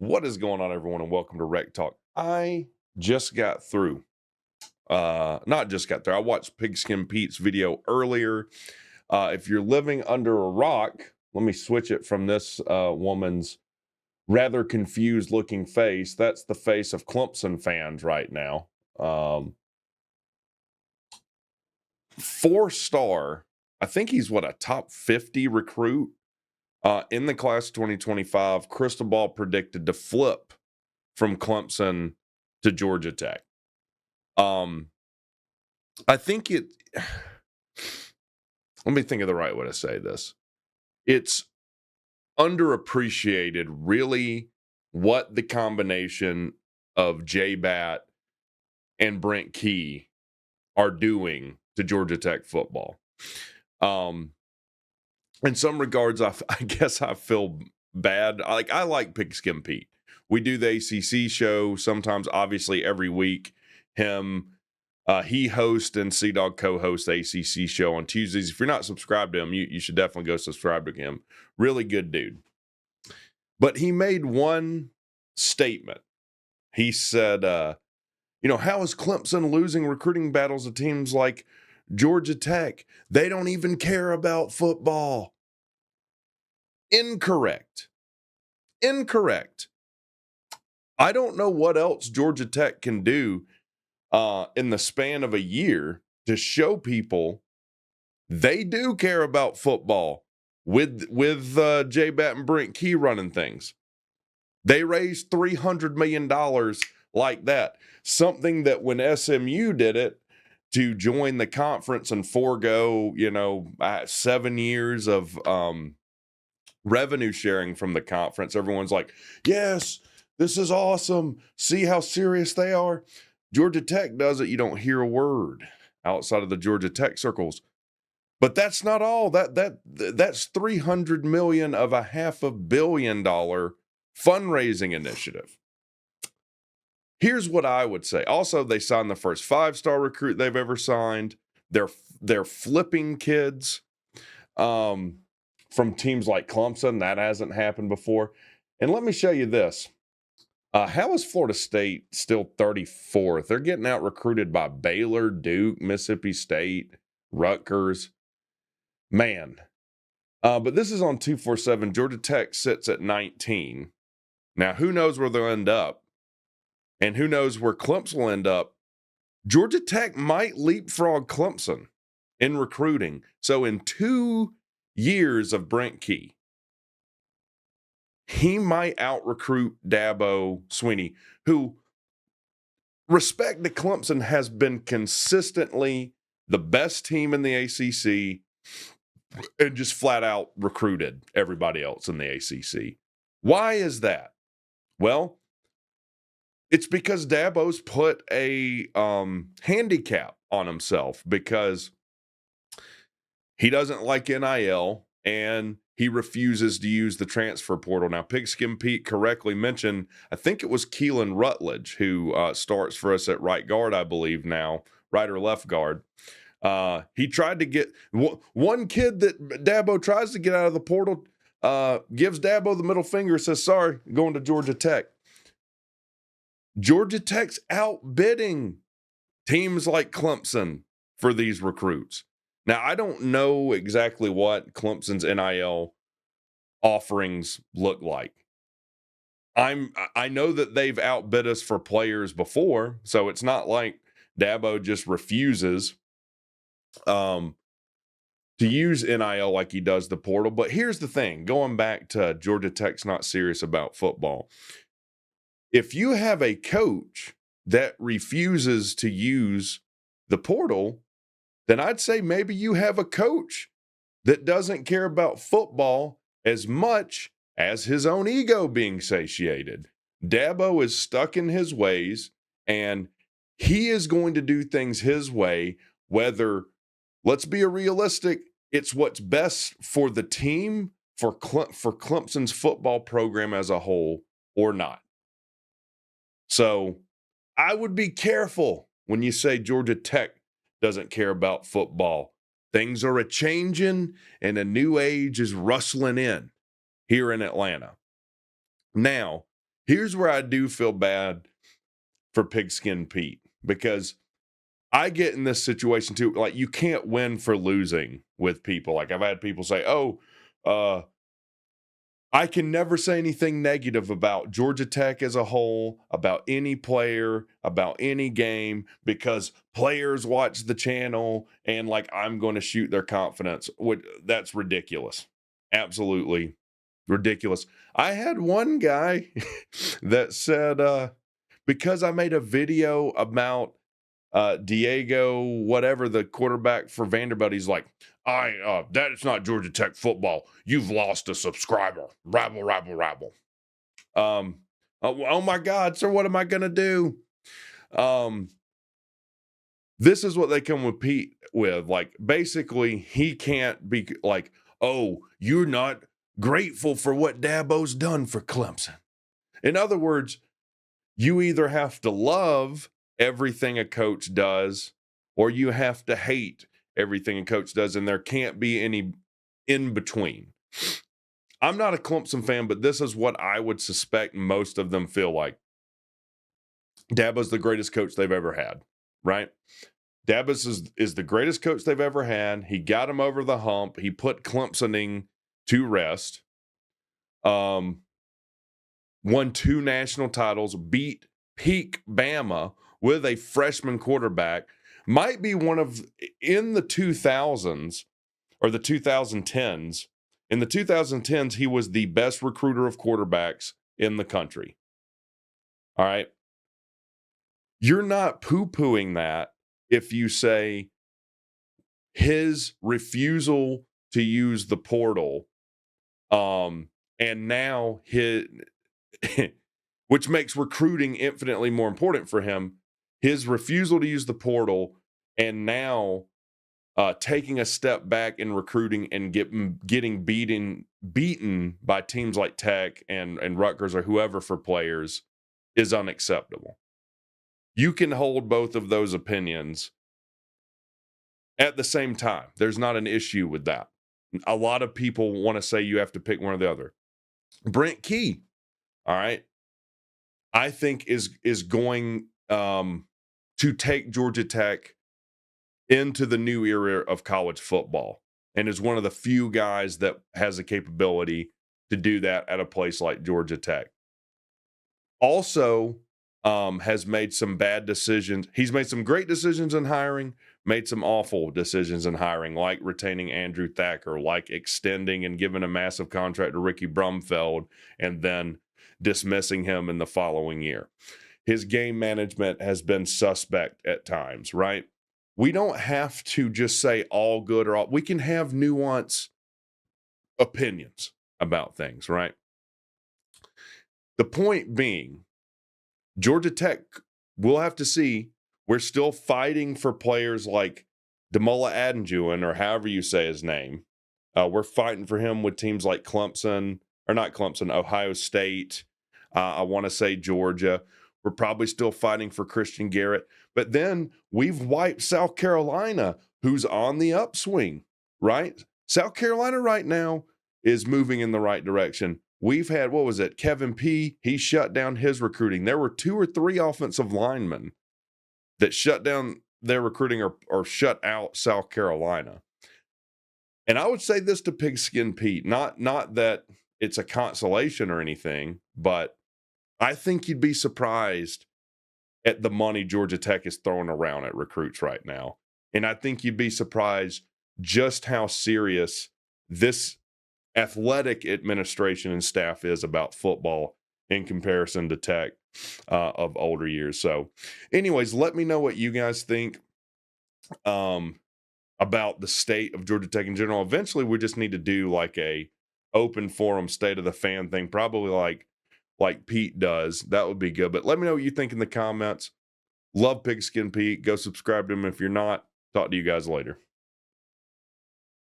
What is going on, everyone, and welcome to WreckTalk. I just got through. Not just got through. I watched Pigskin Pete's video earlier. If you're living under a rock, let me switch it from this woman's rather confused looking face. That's the face of Clemson fans right now. 4-star. I think he's a top 50 recruit in the class 2025. Crystal Ball predicted to flip from Clemson to Georgia Tech. I think let me think of the right way to say this. It's underappreciated, really, what the combination of J-Bat and Brent Key are doing to Georgia Tech football. In some regards, I guess I feel bad. I like Pigskin Peete. We do the ACC show sometimes, obviously every week. He hosts and C-Dog co-hosts the ACC show on Tuesdays. If you're not subscribed to him, you should definitely go subscribe to him. Really good dude. But he made one statement. He said, how is Clemson losing recruiting battles to teams like Georgia Tech? They don't even care about football. Incorrect. I don't know what else Georgia Tech can do in the span of a year to show people they do care about football with J-Bat and Brent Key running things. They raised $300 million like that. Something that when SMU did it to join the conference and forego, 7 years of revenue sharing from the conference, everyone's like, yes, this is awesome. See how serious they are. Georgia Tech does it. You don't hear a word outside of the Georgia Tech circles. But that's not all. That's $300 million of a $500 million fundraising initiative. Here's what I would say. Also, they signed the first 5-star recruit they've ever signed. They're flipping kids from teams like Clemson. That hasn't happened before. And let me show you this. How is Florida State still 34th? They're getting out recruited by Baylor, Duke, Mississippi State, Rutgers. Man. But this is on 247. Georgia Tech sits at 19. Now, who knows where they'll end up? And who knows where Clemson will end up? Georgia Tech might leapfrog Clemson in recruiting. So in 2 years of Brent Key, he might out-recruit Dabo Swinney, who, respect to Clemson, has been consistently the best team in the ACC and just flat out recruited everybody else in the ACC. Why is that? Well, it's because Dabo's put a handicap on himself because he doesn't like NIL and he refuses to use the transfer portal. Now, Pigskin Peete correctly mentioned, I think it was Keelan Rutledge who starts for us at right guard, I believe now, right or left guard. He tried to get one kid that Dabo tries to get out of the portal, gives Dabo the middle finger, says, sorry, going to Georgia Tech. Georgia Tech's outbidding teams like Clemson for these recruits. Now, I don't know exactly what Clemson's NIL offerings look like. I know that they've outbid us for players before, so it's not like Dabo just refuses to use NIL like he does the portal. But here's the thing, going back to Georgia Tech's not serious about football. If you have a coach that refuses to use the portal, then I'd say maybe you have a coach that doesn't care about football as much as his own ego being satiated. Dabo is stuck in his ways, and he is going to do things his way, whether, let's be realistic, it's what's best for the team, for Clemson's football program as a whole, or not. So I would be careful when you say Georgia Tech doesn't care about football. Things are a-changing and a new age is rustling in here in Atlanta. Now, Here's where I do feel bad for Pigskin Pete, because I get in this situation too. Like, you can't win for losing with people. Like, I've had people say, "Oh, I can never say anything negative about Georgia Tech as a whole, about any player, about any game, because players watch the channel and like I'm going to shoot their confidence." That's ridiculous. Absolutely ridiculous. I had one guy that said, because I made a video about Diego, whatever, the quarterback for Vanderbilt, he's like, that is not Georgia Tech football. You've lost a subscriber. Rabble, rabble, rabble. Oh my God, sir, what am I gonna do? This is what they come with Pete with. Like, basically, he can't be like, "Oh, you're not grateful for what Dabo's done for Clemson." In other words, you either have to love everything a coach does or you have to hate everything a coach does, and there can't be any in between. I'm not a Clemson fan, but this is what I would suspect most of them feel like. Dabo's the greatest coach they've ever had, right? Dabo's is the greatest coach they've ever had. He got him over the hump. He put Clemsoning to rest. Won 2 national titles, beat peak Bama with a freshman quarterback. Might be one of, in the 2000s or the 2010s, in the 2010s, he was the best recruiter of quarterbacks in the country. All right. You're not poo-pooing that if you say his refusal to use the portal, and now his which makes recruiting infinitely more important for him, his refusal to use the portal, and now taking a step back in recruiting and getting beaten by teams like Tech and Rutgers or whoever for players is unacceptable. You can hold both of those opinions at the same time. There's not an issue with that. A lot of people want to say you have to pick one or the other. Brent Key, all right, I think is going to take Georgia Tech into the new era of college football, and is one of the few guys that has the capability to do that at a place like Georgia Tech. Also, has made some bad decisions. He's made some great decisions in hiring, made some awful decisions in hiring, like retaining Andrew Thacker, like extending and giving a massive contract to Ricky Brumfeld, and then dismissing him in the following year. His game management has been suspect at times, right? We don't have to just say all good or all. We can have nuanced opinions about things, right? The point being, Georgia Tech, we'll have to see. We're still fighting for players like Demola Adenjuan, or however you say his name. We're fighting for him with teams like Clemson, or not Clemson, Ohio State. I want to say Georgia. We're probably still fighting for Christian Garrett. But then we've wiped South Carolina, who's on the upswing, right? South Carolina right now is moving in the right direction. We've had, what was it, Kevin P. He shut down his recruiting. There were 2 or 3 offensive linemen that shut down their recruiting or shut out South Carolina. And I would say this to Pigskin Pete, not that it's a consolation or anything, but I think you'd be surprised at the money Georgia Tech is throwing around at recruits right now. And I think you'd be surprised just how serious this athletic administration and staff is about football in comparison to Tech of older years. So anyways, let me know what you guys think about the state of Georgia Tech in general. Eventually, we just need to do like a open forum state of the fan thing, probably like Pete does. That would be good. But let me know what you think in the comments. Love Pigskin Pete. Go subscribe to him if you're not. Talk to you guys later.